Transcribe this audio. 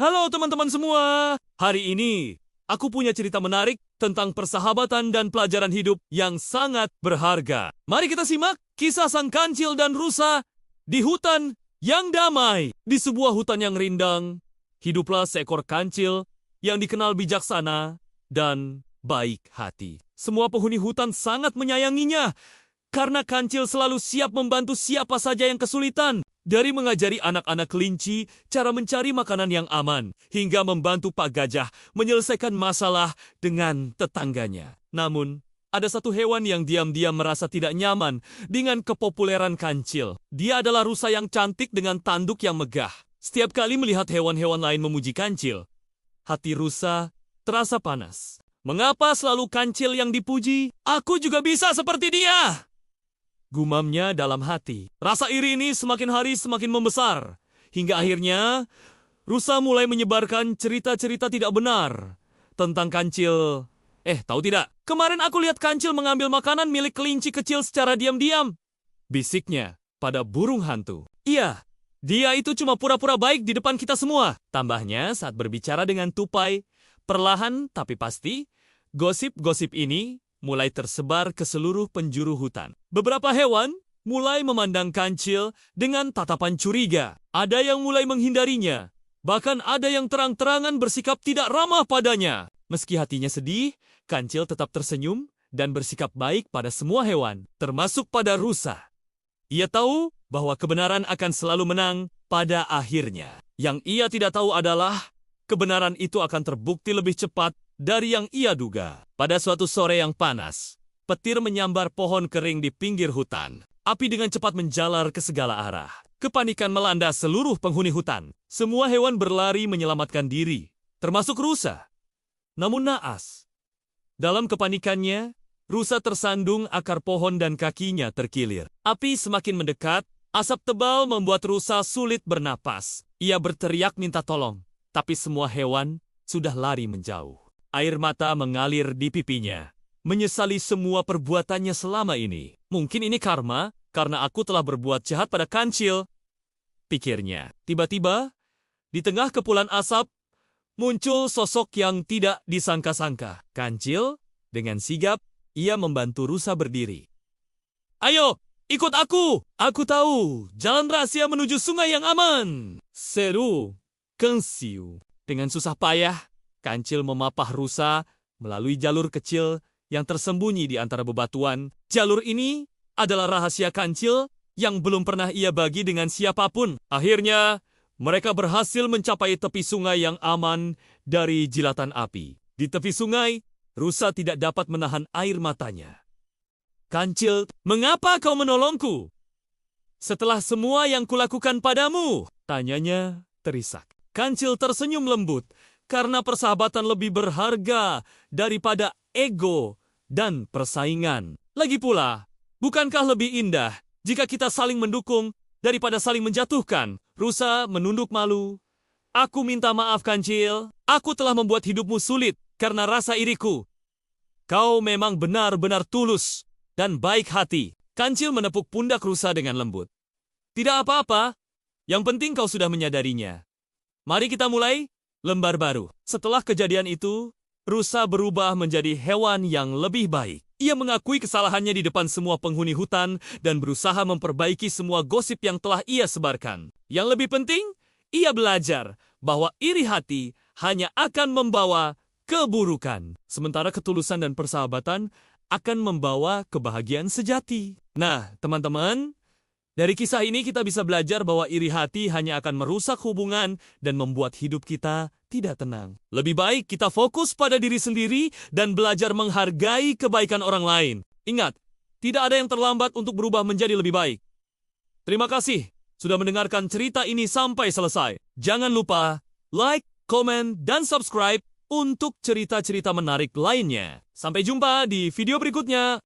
Halo teman-teman semua. Hari ini, aku punya cerita menarik tentang persahabatan dan pelajaran hidup yang sangat berharga. Mari kita simak kisah sang kancil dan rusa di hutan yang damai. Di sebuah hutan yang rindang, hiduplah seekor kancil yang dikenal bijaksana dan baik hati. Semua penghuni hutan sangat menyayanginya karena kancil selalu siap membantu siapa saja yang kesulitan. Dari mengajari anak-anak kelinci cara mencari makanan yang aman, hingga membantu Pak Gajah menyelesaikan masalah dengan tetangganya. Namun, ada satu hewan yang diam-diam merasa tidak nyaman dengan kepopuleran kancil. Dia adalah rusa yang cantik dengan tanduk yang megah. Setiap kali melihat hewan-hewan lain memuji kancil, hati rusa terasa panas. Mengapa selalu kancil yang dipuji? Aku juga bisa seperti dia! Gumamnya dalam hati. Rasa iri ini semakin hari semakin membesar. Hingga akhirnya, rusa mulai menyebarkan cerita-cerita tidak benar tentang kancil. Tahu tidak? Kemarin aku lihat kancil mengambil makanan milik kelinci kecil secara diam-diam. Bisiknya pada burung hantu. Iya, dia itu cuma pura-pura baik di depan kita semua. Tambahnya saat berbicara dengan tupai, perlahan tapi pasti, gosip-gosip ini mulai tersebar ke seluruh penjuru hutan. Beberapa hewan mulai memandang kancil dengan tatapan curiga. Ada yang mulai menghindarinya. Bahkan ada yang terang-terangan bersikap tidak ramah padanya. Meski hatinya sedih, kancil tetap tersenyum dan bersikap baik pada semua hewan, termasuk pada rusa. Ia tahu bahwa kebenaran akan selalu menang pada akhirnya. Yang ia tidak tahu adalah kebenaran itu akan terbukti lebih cepat dari yang ia duga. Pada suatu sore yang panas, petir menyambar pohon kering di pinggir hutan. Api dengan cepat menjalar ke segala arah. Kepanikan melanda seluruh penghuni hutan. Semua hewan berlari menyelamatkan diri, termasuk rusa. Namun naas. Dalam kepanikannya, rusa tersandung akar pohon dan kakinya terkilir. Api semakin mendekat, asap tebal membuat rusa sulit bernapas. Ia berteriak minta tolong, tapi semua hewan sudah lari menjauh. Air mata mengalir di pipinya, menyesali semua perbuatannya selama ini. Mungkin ini karma, karena aku telah berbuat jahat pada kancil, pikirnya. Tiba-tiba, di tengah kepulan asap, muncul sosok yang tidak disangka-sangka. Kancil, dengan sigap, ia membantu rusa berdiri. Ayo, ikut aku! Aku tahu, jalan rahasia menuju sungai yang aman! Seru, Kengsiu. Dengan susah payah, kancil memapah rusa melalui jalur kecil yang tersembunyi di antara bebatuan. Jalur ini adalah rahasia kancil yang belum pernah ia bagi dengan siapapun. Akhirnya, mereka berhasil mencapai tepi sungai yang aman dari jilatan api. Di tepi sungai, rusa tidak dapat menahan air matanya. Kancil, mengapa kau menolongku? Setelah semua yang kulakukan padamu, tanyanya terisak. Kancil tersenyum lembut, karena persahabatan lebih berharga daripada ego dan persaingan. Lagi pula, bukankah lebih indah jika kita saling mendukung daripada saling menjatuhkan? Rusa menunduk malu. Aku minta maaf, Kancil. Aku telah membuat hidupmu sulit karena rasa iriku. Kau memang benar-benar tulus dan baik hati. Kancil menepuk pundak rusa dengan lembut. Tidak apa-apa, yang penting kau sudah menyadarinya. Mari kita mulai lembar baru. Setelah kejadian itu, rusa berubah menjadi hewan yang lebih baik. Ia mengakui kesalahannya di depan semua penghuni hutan dan berusaha memperbaiki semua gosip yang telah ia sebarkan. Yang lebih penting, ia belajar bahwa iri hati hanya akan membawa keburukan, sementara ketulusan dan persahabatan akan membawa kebahagiaan sejati. Nah, teman-teman, dari kisah ini kita bisa belajar bahwa iri hati hanya akan merusak hubungan dan membuat hidup kita tidak tenang. Lebih baik kita fokus pada diri sendiri dan belajar menghargai kebaikan orang lain. Ingat, tidak ada yang terlambat untuk berubah menjadi lebih baik. Terima kasih sudah mendengarkan cerita ini sampai selesai. Jangan lupa like, komen, dan subscribe untuk cerita-cerita menarik lainnya. Sampai jumpa di video berikutnya.